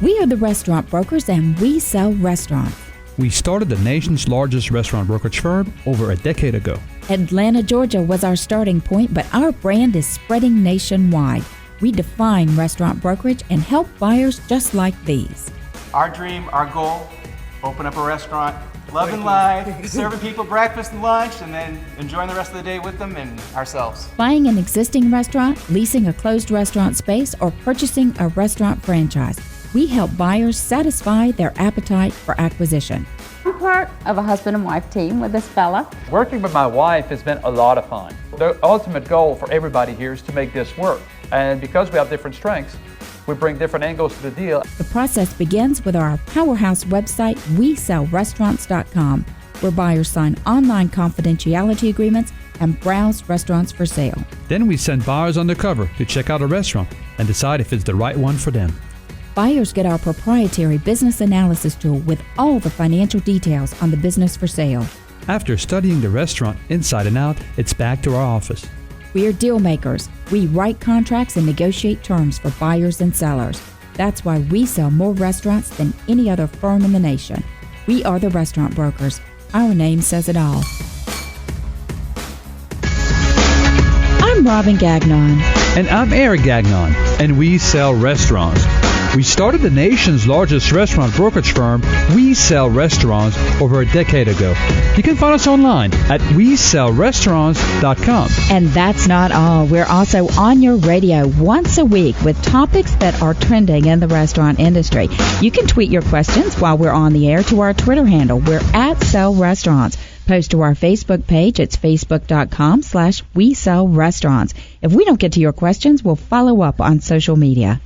We are the restaurant brokers, and we sell restaurants. We started the nation's largest restaurant brokerage firm over a decade ago. Atlanta, Georgia was our starting point, but our brand is spreading nationwide. We define restaurant brokerage and help buyers just like these. Our dream, our goal, open up a restaurant, loving life, serving people breakfast and lunch, and then enjoying the rest of the day with them and ourselves. Buying an existing restaurant, leasing a closed restaurant space, or purchasing a restaurant franchise. We help buyers satisfy their appetite for acquisition. I'm part of a husband and wife team with this fella. Working with my wife has been a lot of fun. The ultimate goal for everybody here is to make this work. And because we have different strengths, we bring different angles to the deal. The process begins with our powerhouse website, WeSellRestaurants.com, where buyers sign online confidentiality agreements and browse restaurants for sale. Then we send buyers undercover to check out a restaurant and decide if it's the right one for them. Buyers get our proprietary business analysis tool with all the financial details on the business for sale. After studying the restaurant inside and out, it's back to our office. We're deal makers. We write contracts and negotiate terms for buyers and sellers. That's why we sell more restaurants than any other firm in the nation. We are the restaurant brokers. Our name says it all. I'm Robin Gagnon. And I'm Eric Gagnon, and we sell restaurants. We started the nation's largest restaurant brokerage firm, We Sell Restaurants, over a decade ago. You can find us online at WeSellRestaurants.com. And that's not all. We're also on your radio once a week with topics that are trending in the restaurant industry. You can tweet your questions while we're on the air to our Twitter handle. We're at Sell Restaurants. Post to our Facebook page. It's facebook.com/WeSellRestaurants. If we don't get to your questions, we'll follow up on social media.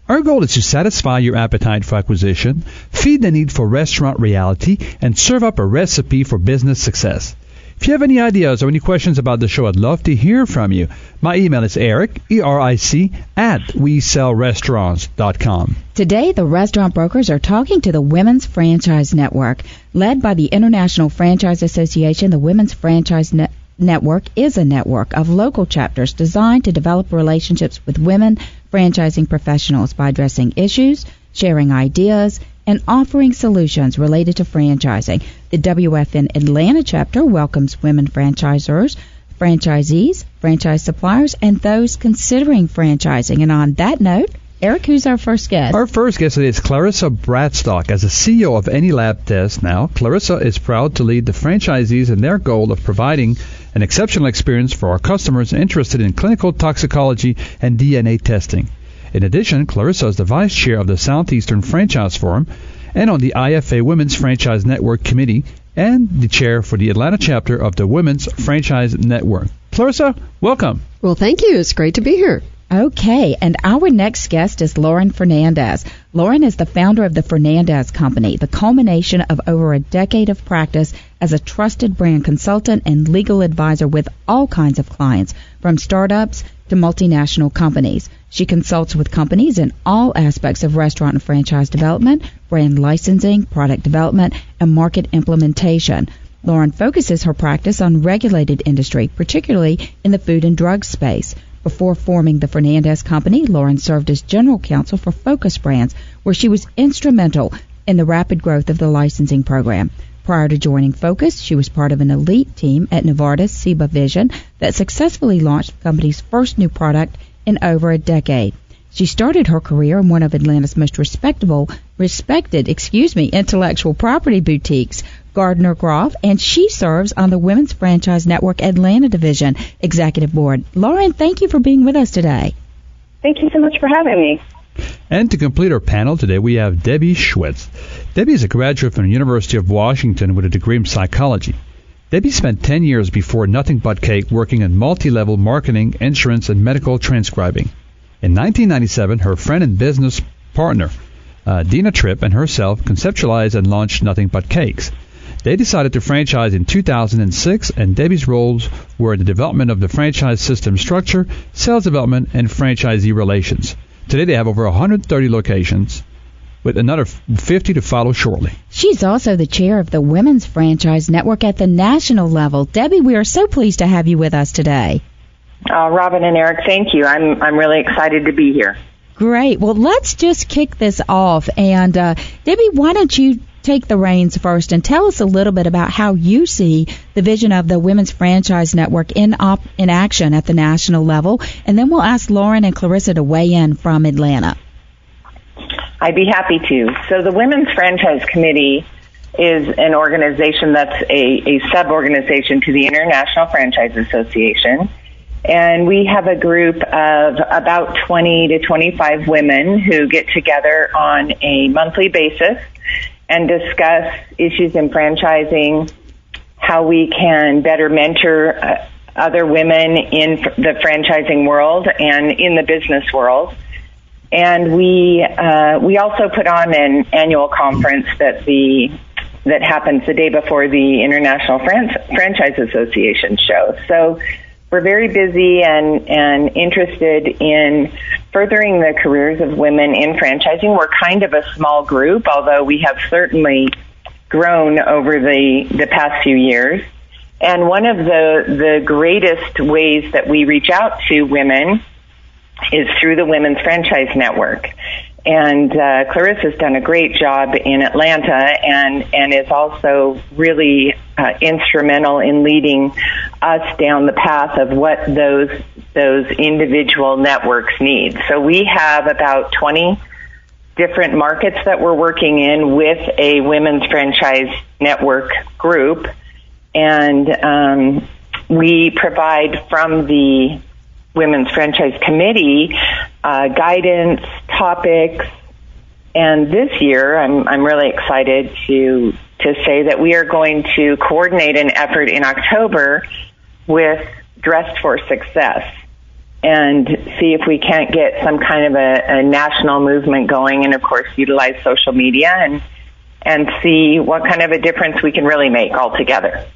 Our goal is to satisfy your appetite for acquisition, feed the need for restaurant reality, and serve up a recipe for business success. If you have any ideas or any questions about the show, I'd love to hear from you. My email is Eric, E-R-I-C, at WeSellRestaurants.com. Today, the restaurant brokers are talking to the Women's Franchise Network. Led by the International Franchise Association, the Women's Franchise Network is a network of local chapters designed to develop relationships with women franchising professionals by addressing issues, sharing ideas, and offering solutions related to franchising. The WFN Atlanta chapter welcomes women franchisors, franchisees, franchise suppliers, and those considering franchising. And on that note, Eric, who's our first guest? Our first guest today is Clarissa Bradstock. As the CEO of Any Lab Test now, Clarissa is proud to lead the franchisees in their goal of providing an exceptional experience for our customers interested in clinical toxicology and DNA testing. In addition, Clarissa is the vice chair of the Southeastern Franchise Forum and on the IFA Women's Franchise Network Committee and the chair for the Atlanta chapter of the Women's Franchise Network. Clarissa, welcome. Well, thank you. It's great to be here. Okay, and our next guest is Lauren Fernandez. Lauren is the founder of the Fernandez Company, the culmination of over a decade of practice as a trusted brand consultant and legal advisor with all kinds of clients, from startups to multinational companies. She consults with companies in all aspects of restaurant and franchise development, brand licensing, product development, and market implementation. Lauren focuses her practice on regulated industry, particularly in the food and drug space. Before forming the Fernandez Company, Lauren served as general counsel for Focus Brands, where she was instrumental in the rapid growth of the licensing program. Prior to joining Focus, she was part of an elite team at Novartis Ciba Vision that successfully launched the company's first new product in over a decade. She started her career in one of Atlanta's most respected intellectual property boutiques, Gardner Groff, and she serves on the Women's Franchise Network Atlanta Division Executive Board. Lauren, thank you for being with us today. Thank you so much for having me. And to complete our panel today, we have Debbie Shwetz. Debbie is a graduate from the University of Washington with a degree in psychology. Debbie spent 10 years before Nothing Bundt Cakes working in multi-level marketing, insurance, and medical transcribing. In 1997, her friend and business partner, Dena Tripp, and herself conceptualized and launched Nothing Bundt Cakes. They decided to franchise in 2006, and Debbie's roles were in the development of the franchise system structure, sales development, and franchisee relations. Today they have over 130 locations, with another 50 to follow shortly. She's also the chair of the Women's Franchise Network at the national level. Debbie, we are so pleased to have you with us today. Robin and Eric, thank you. I'm really excited to be here. Great. Well, let's just kick this off. And Debbie, why don't you take the reins first and tell us a little bit about how you see the vision of the Women's Franchise Network in action at the national level, and then we'll ask Lauren and Clarissa to weigh in from Atlanta. I'd be happy to. So the Women's Franchise Committee is an organization that's a sub-organization to the International Franchise Association, and we have a group of about 20 to 25 women who get together on a monthly basis and discuss issues in franchising, how we can better mentor other women in the franchising world and in the business world. And we also put on an annual conference that happens the day before the International Franchise Association show. So we're very busy and interested in furthering the careers of women in franchising. We're kind of a small group, although we have certainly grown over the past few years. And one of the greatest ways that we reach out to women is through the Women's Franchise Network. And Clarissa's done a great job in Atlanta and is also really instrumental in leading us down the path of what those individual networks need. So we have about 20 different markets that we're working in with a Women's Franchise Network group. And we provide from the Women's Franchise Committee guidance, topics, and this year I'm really excited to say that we are going to coordinate an effort in October with Dressed for Success and see if we can't get some kind of a national movement going, and of course utilize social media and see what kind of a difference we can really make all together.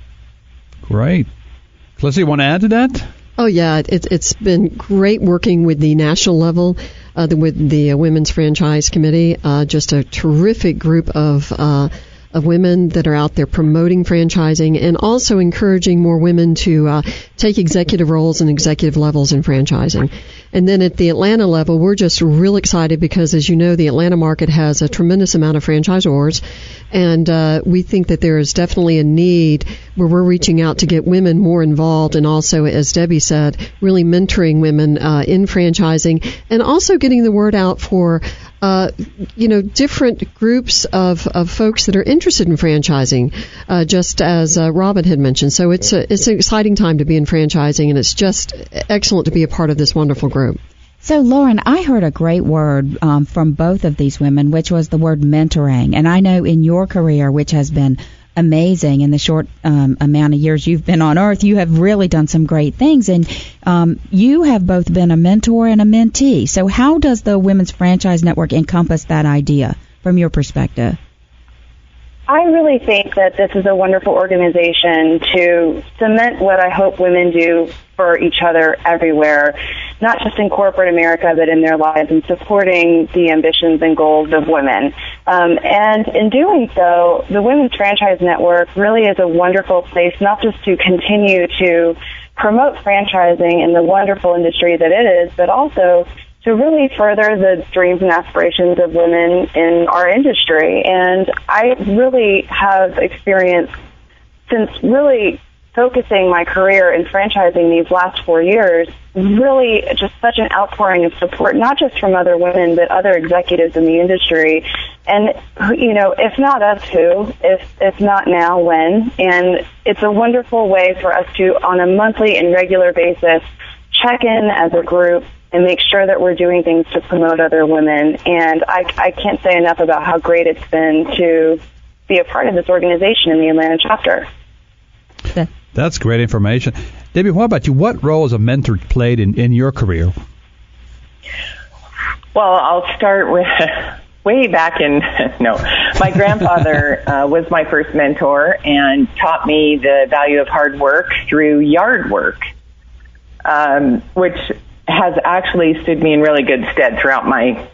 Great. Clarissa, you want to add to that? Oh, yeah. It's been great working with the national level, with the Women's Franchise Committee. Just a terrific group of women that are out there promoting franchising and also encouraging more women to take executive roles and executive levels in franchising. And then at the Atlanta level, we're just real excited because, as you know, the Atlanta market has a tremendous amount of franchisors, and we think that there is definitely a need where we're reaching out to get women more involved and also, as Debbie said, really mentoring women in franchising and also getting the word out for different groups of folks that are interested in franchising, just as Robin had mentioned. So it's an exciting time to be in franchising, and it's just excellent to be a part of this wonderful group. So, Lauren, I heard a great word from both of these women, which was the word mentoring. And I know in your career, which has been amazing in the short amount of years you've been on Earth, you have really done some great things. And you have both been a mentor and a mentee. So how does the Women's Franchise Network encompass that idea from your perspective? I really think that this is a wonderful organization to cement what I hope women do for each other everywhere, not just in corporate America, but in their lives, and supporting the ambitions and goals of women. And in doing so, the Women's Franchise Network really is a wonderful place, not just to continue to promote franchising in the wonderful industry that it is, but also to really further the dreams and aspirations of women in our industry. And I really have experienced, since really focusing my career in franchising these last 4 years, really just such an outpouring of support, not just from other women, but other executives in the industry. And, if not us, who? If not now, when? And it's a wonderful way for us to, on a monthly and regular basis, check in as a group and make sure that we're doing things to promote other women. And I can't say enough about how great it's been to be a part of this organization in the Atlanta chapter. That's great information. Debbie, what about you? What role has a mentor played in your career? Well, I'll start with way back my grandfather was my first mentor and taught me the value of hard work through yard work, which has actually stood me in really good stead throughout my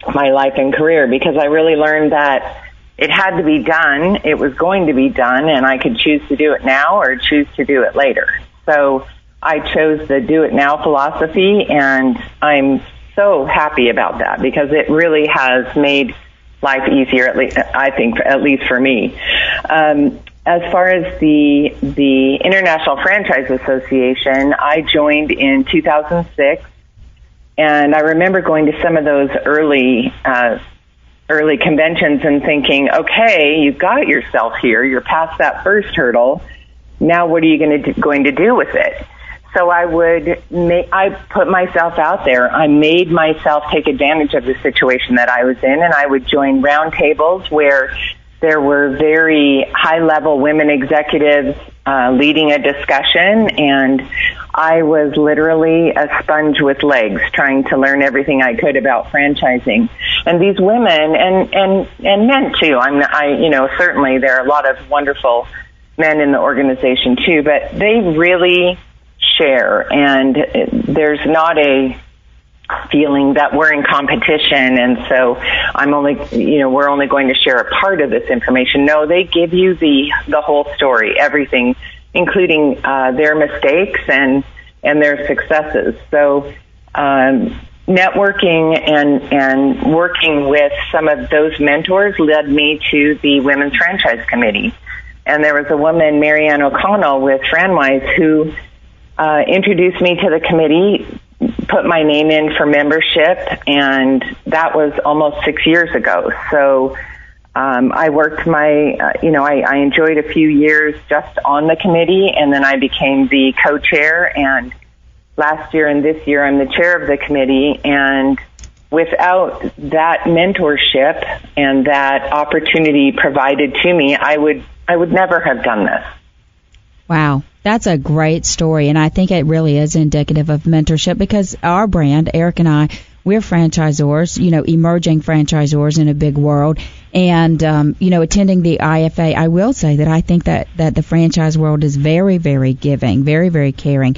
life and career, because I really learned that it had to be done, it was going to be done, and I could choose to do it now or choose to do it later. So I chose the do it now philosophy, and I'm so happy about that because it really has made life easier, at least, I think, at least for me. As far as the International Franchise Association, I joined in 2006, and I remember going to some of those early conventions and thinking, okay, you've got yourself here, you're past that first hurdle, now what are you going to do with it? So I put myself out there. I made myself take advantage of the situation that I was in, and I would join roundtables where there were very high-level women executives leading a discussion, and I was literally a sponge with legs trying to learn everything I could about franchising. And these women, and men too, certainly there are a lot of wonderful men in the organization too, but they really share, and there's not a feeling that we're in competition and so we're only going to share a part of this information. No, they give you the whole story, everything, including their mistakes and their successes. So networking and working with some of those mentors led me to the Women's Franchise Committee. And there was a woman, Marianne O'Connell with FranWise, who introduced me to the committee, put my name in for membership, and that was almost 6 years ago. So I worked I enjoyed a few years just on the committee, and then I became the co-chair, and last year and this year I'm the chair of the committee. And without that mentorship and that opportunity provided to me, I would never have done this. Wow. That's a great story, and I think it really is indicative of mentorship because our brand, Eric and I, we're franchisors, emerging franchisors in a big world. And, attending the IFA, I will say that I think that the franchise world is very, very giving, very, very caring.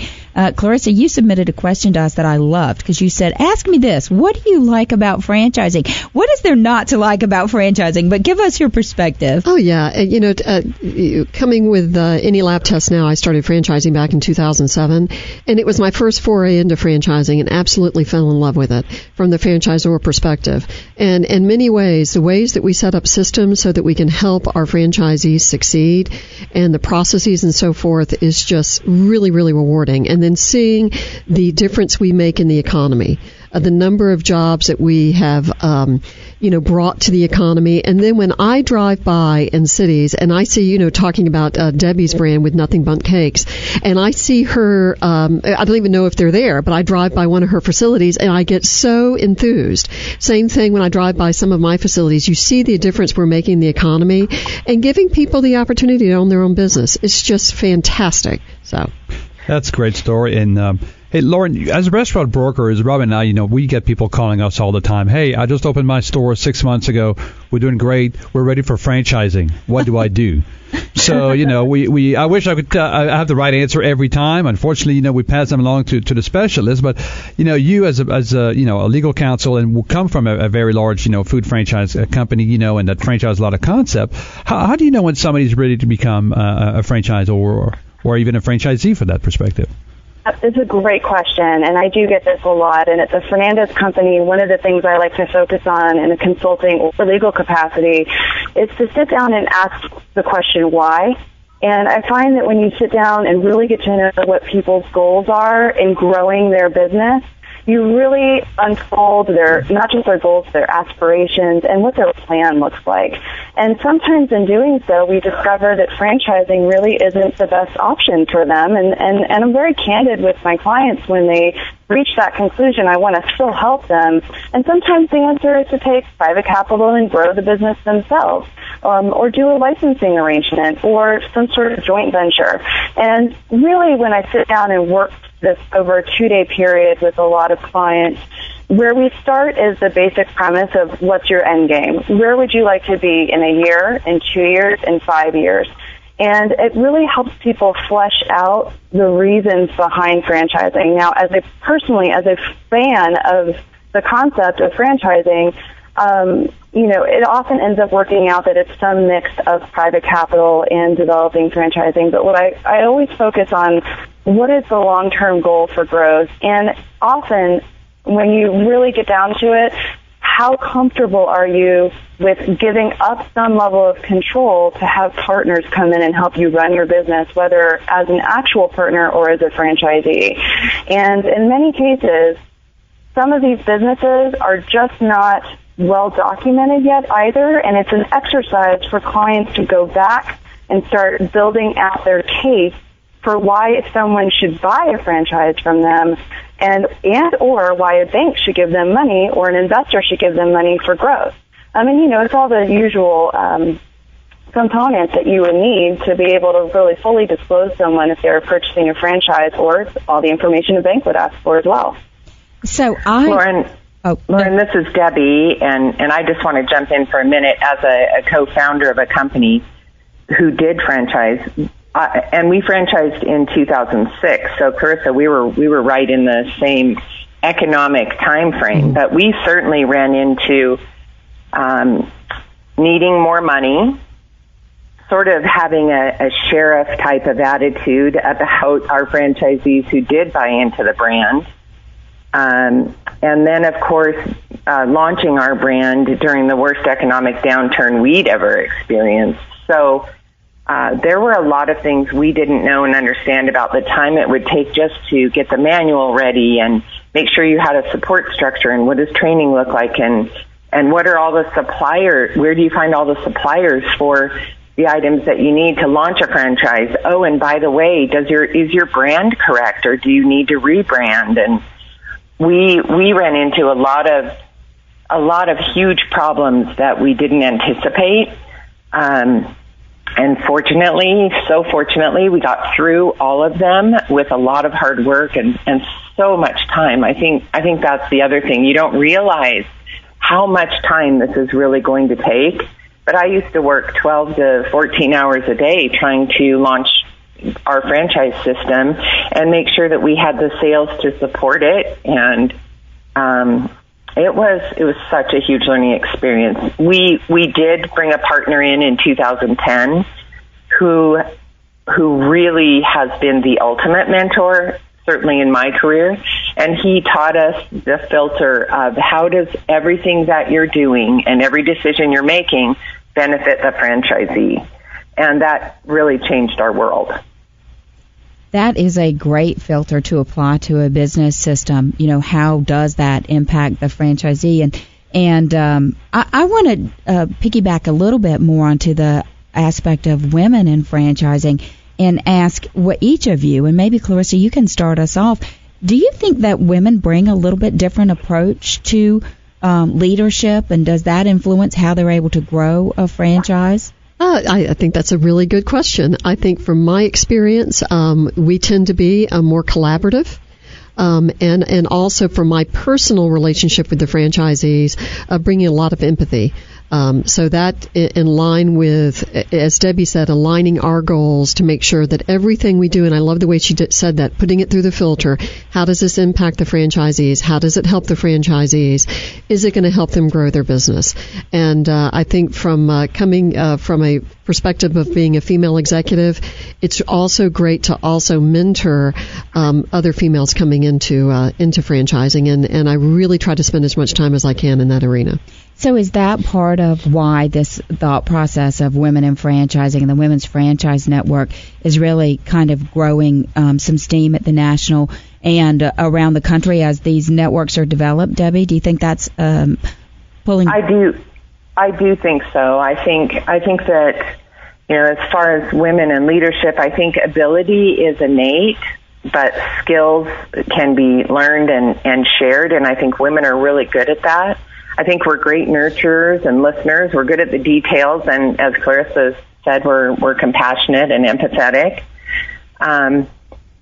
Clarissa, you submitted a question to us that I loved because you said, ask me this, what do you like about franchising? What is there not to like about franchising? But give us your perspective. Oh, yeah. Coming with any lab test now, I started franchising back in 2007, and it was my first foray into franchising and absolutely fell in love with it from the franchisor perspective. And in many ways, the ways that we set up systems so that we can help our franchisees succeed and the processes and so forth is just really, really rewarding. And then seeing the difference we make in the economy, the number of jobs that we have, brought to the economy. And then when I drive by in cities and I see, talking about Debbie's brand with Nothing Bundt Cakes, and I see her, I don't even know if they're there, but I drive by one of her facilities and I get so enthused. Same thing when I drive by some of my facilities. You see the difference we're making in the economy and giving people the opportunity to own their own business. It's just fantastic. So that's a great story. And hey, Lauren, as a restaurant broker, as Rob and I, we get people calling us all the time. Hey, I just opened my store 6 months ago. We're doing great. We're ready for franchising. What do I do? So, I wish I could have the right answer every time. Unfortunately, we pass them along to the specialist. But, you as a legal counsel and will come from a very large, food franchise company, and that franchise a lot of concept. How do you know when somebody's ready to become a franchisor or even a franchisee for that perspective? It's a great question, and I do get this a lot. And at the Fernandez company, one of the things I like to focus on in a consulting or legal capacity is to sit down and ask the question why. And I find that when you sit down and really get to know what people's goals are in growing their business, you really unfold not just their goals, their aspirations, and what their plan looks like. And sometimes in doing so, we discover that franchising really isn't the best option for them. And I'm very candid with my clients when they reach that conclusion. I want to still help them. And sometimes the answer is to take private capital and grow the business themselves, or do a licensing arrangement or some sort of joint venture. And really, when I sit down and work this over a 2-day period with a lot of clients, where we start is the basic premise of what's your end game? Where would you like to be in a year, in 2 years, in 5 years? And it really helps people flesh out the reasons behind franchising. Now, as a fan of the concept of franchising, it often ends up working out that it's some mix of private capital and developing franchising. But what I always focus on, what is the long-term goal for growth? And often when you really get down to it, how comfortable are you with giving up some level of control to have partners come in and help you run your business, whether as an actual partner or as a franchisee? And in many cases, some of these businesses are just not well documented yet either, and it's an exercise for clients to go back and start building out their case for why someone should buy a franchise from them and or why a bank should give them money or an investor should give them money for growth. I mean, it's all the usual components that you would need to be able to really fully disclose someone if they're purchasing a franchise, or all the information a bank would ask for as well. So Lauren, this is Debbie, and I just want to jump in for a minute as a co-founder of a company who did franchise. And we franchised in 2006. So, Clarissa, we were right in the same economic time frame. But we certainly ran into needing more money, sort of having a sheriff type of attitude about our franchisees who did buy into the brand. And then, of course, launching our brand during the worst economic downturn we'd ever experienced. So there were a lot of things we didn't know and understand about the time it would take just to get the manual ready and make sure you had a support structure, and what does training look like, and what are all the suppliers, where do you find all the suppliers for the items that you need to launch a franchise? Oh, and by the way, is your brand correct, or do you need to rebrand? And we ran into a lot of huge problems that we didn't anticipate. And fortunately, we got through all of them with a lot of hard work and so much time. I think that's the other thing. You don't realize how much time this is really going to take. But I used to work 12 to 14 hours a day trying to launch our franchise system and make sure that we had the sales to support it. And it was such a huge learning experience. We did bring a partner in 2010 who really has been the ultimate mentor, certainly in my career. And he taught us the filter of how does everything that you're doing and every decision you're making benefit the franchisee. And that really changed our world. That is a great filter to apply to a business system. How does that impact the franchisee? And I want to piggyback a little bit more onto the aspect of women in franchising and ask what each of you, and maybe Clarissa, you can start us off. Do you think that women bring a little bit different approach to leadership, and does that influence how they're able to grow a franchise? I think that's a really good question. I think from my experience, we tend to be more collaborative. And also from my personal relationship with the franchisees, bringing a lot of empathy. So that in line with, as Debbie said, aligning our goals to make sure that everything we do, and I love the way she said that, putting it through the filter, how does this impact the franchisees? How does it help the franchisees? Is it going to help them grow their business? And I think from coming from a perspective of being a female executive, it's also great to also mentor other females coming into franchising, and I really try to spend as much time as I can in that arena. So is that part of why this thought process of women in franchising and the Women's Franchise Network is really kind of growing some steam at the national and around the country as these networks are developed? Debbie, do you think that's pulling? I do think so. I think that, as far as women in leadership, I think ability is innate, but skills can be learned and shared, and I think women are really good at that. I think we're great nurturers and listeners. We're good at the details, and as Clarissa said, we're compassionate and empathetic. And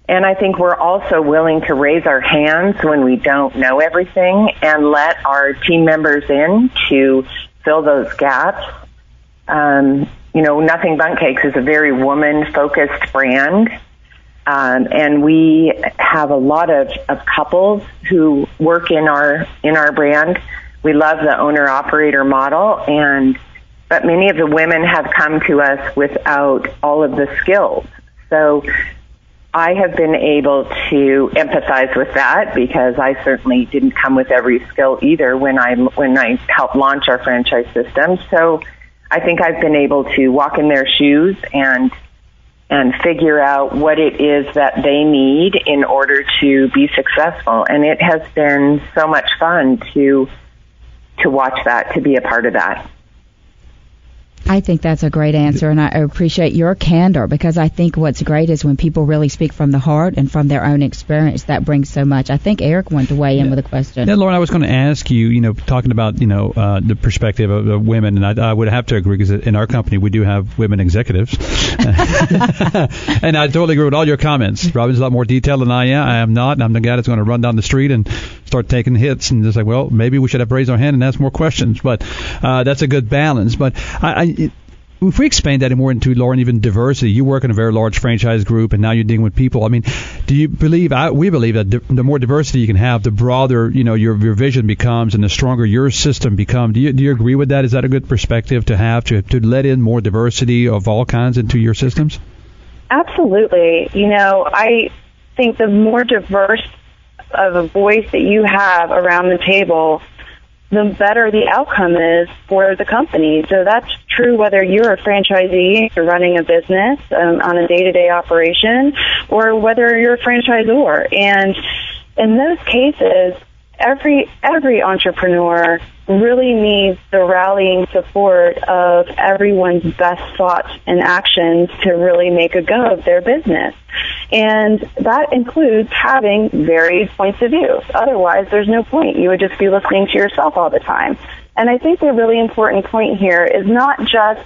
I think we're also willing to raise our hands when we don't know everything and let our team members in to fill those gaps. Nothing Bundt Cakes is a very woman-focused brand. And we have a lot of couples who work in our brand. We love the owner-operator model, but many of the women have come to us without all of the skills. So I have been able to empathize with that because I certainly didn't come with every skill either when I helped launch our franchise system. So I think I've been able to walk in their shoes and figure out what it is that they need in order to be successful. And it has been so much fun to watch that, to be a part of that. I think that's a great answer, and I appreciate your candor, because I think what's great is when people really speak from the heart and from their own experience. That brings so much. I think Eric wanted to weigh in with a question. Yeah, Lauren, I was going to ask you, talking about, the perspective of the women, and I would have to agree, because in our company we do have women executives. And I totally agree with all your comments. Robin's a lot more detailed than I am. I am not, and I'm the guy that's going to run down the street and start taking hits and just like, well, maybe we should have raised our hand and asked more questions. But that's a good balance. But if we expand that more into, Lauren, even diversity, you work in a very large franchise group, and now you're dealing with people. I mean, do you believe? We believe that the more diversity you can have, the broader your vision becomes, and the stronger your system becomes. Do you agree with that? Is that a good perspective to have to let in more diversity of all kinds into your systems? Absolutely. I think the more diverse of a voice that you have around the table, the better the outcome is for the company. So that's true whether you're a franchisee, you're running a business on a day-to-day operation, or whether you're a franchisor. And in those cases, every entrepreneur really needs the rallying support of everyone's best thoughts and actions to really make a go of their business. And that includes having varied points of view. Otherwise, there's no point. You would just be listening to yourself all the time. And I think the really important point here is not just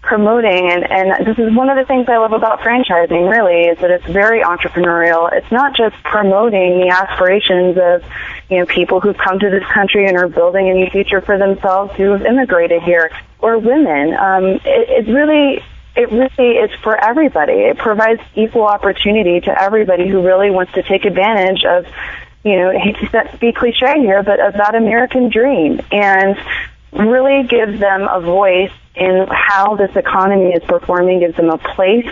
promoting, and this is one of the things I love about franchising, really, is that it's very entrepreneurial. It's not just promoting the aspirations of people who've come to this country and are building a new future for themselves, who have immigrated here, or women. It really is for everybody. It provides equal opportunity to everybody who really wants to take advantage of, I hate to be cliche here, but of that American dream, and really gives them a voice in how this economy is performing, gives them a place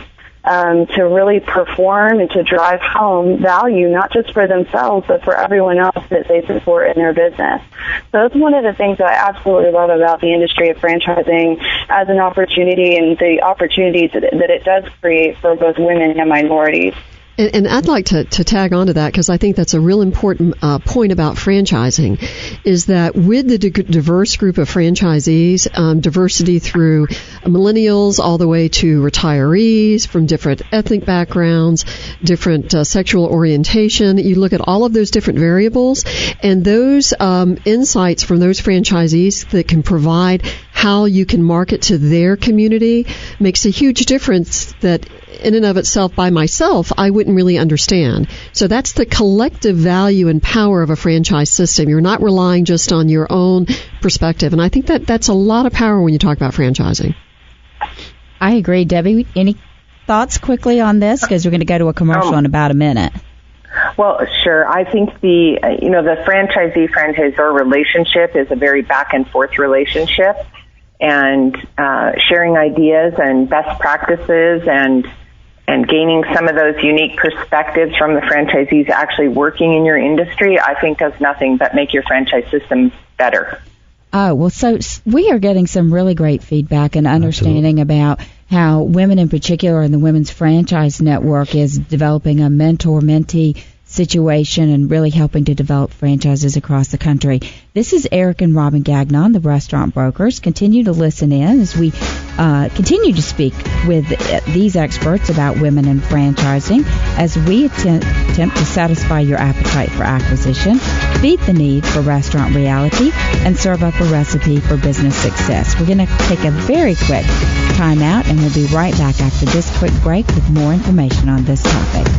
to really perform and to drive home value, not just for themselves, but for everyone else that they support in their business. So that's one of the things that I absolutely love about the industry of franchising as an opportunity, and the opportunities that it does create for both women and minorities. And I'd like to tag on to that, because I think that's a real important point about franchising, is that with the diverse group of franchisees, diversity through millennials all the way to retirees from different ethnic backgrounds, different sexual orientation, you look at all of those different variables, and those insights from those franchisees that can provide how you can market to their community makes a huge difference that in and of itself by myself I wouldn't really understand. So that's the collective value and power of a franchise system. You're not relying just on your own perspective, and I think that's a lot of power when you talk about franchising. I agree. Debbie, any thoughts quickly on this, because we're going to go to a commercial in about a minute? Well, sure. I think the franchisee-franchisor relationship is a very back and forth relationship, and sharing ideas and best practices and gaining some of those unique perspectives from the franchisees actually working in your industry, I think does nothing but make your franchise system better. Oh, well, so we are getting some really great feedback and understanding about how women in particular in the Women's Franchise Network is developing a mentor-mentee situation and really helping to develop franchises across the country. This is Eric and Robin Gagnon, the restaurant brokers. Continue to listen in as we continue to speak with these experts about women in franchising as we attempt to satisfy your appetite for acquisition, feed the need for restaurant reality, and serve up a recipe for business success. We're going to take a very quick time out, and we'll be right back after this quick break with more information on this topic.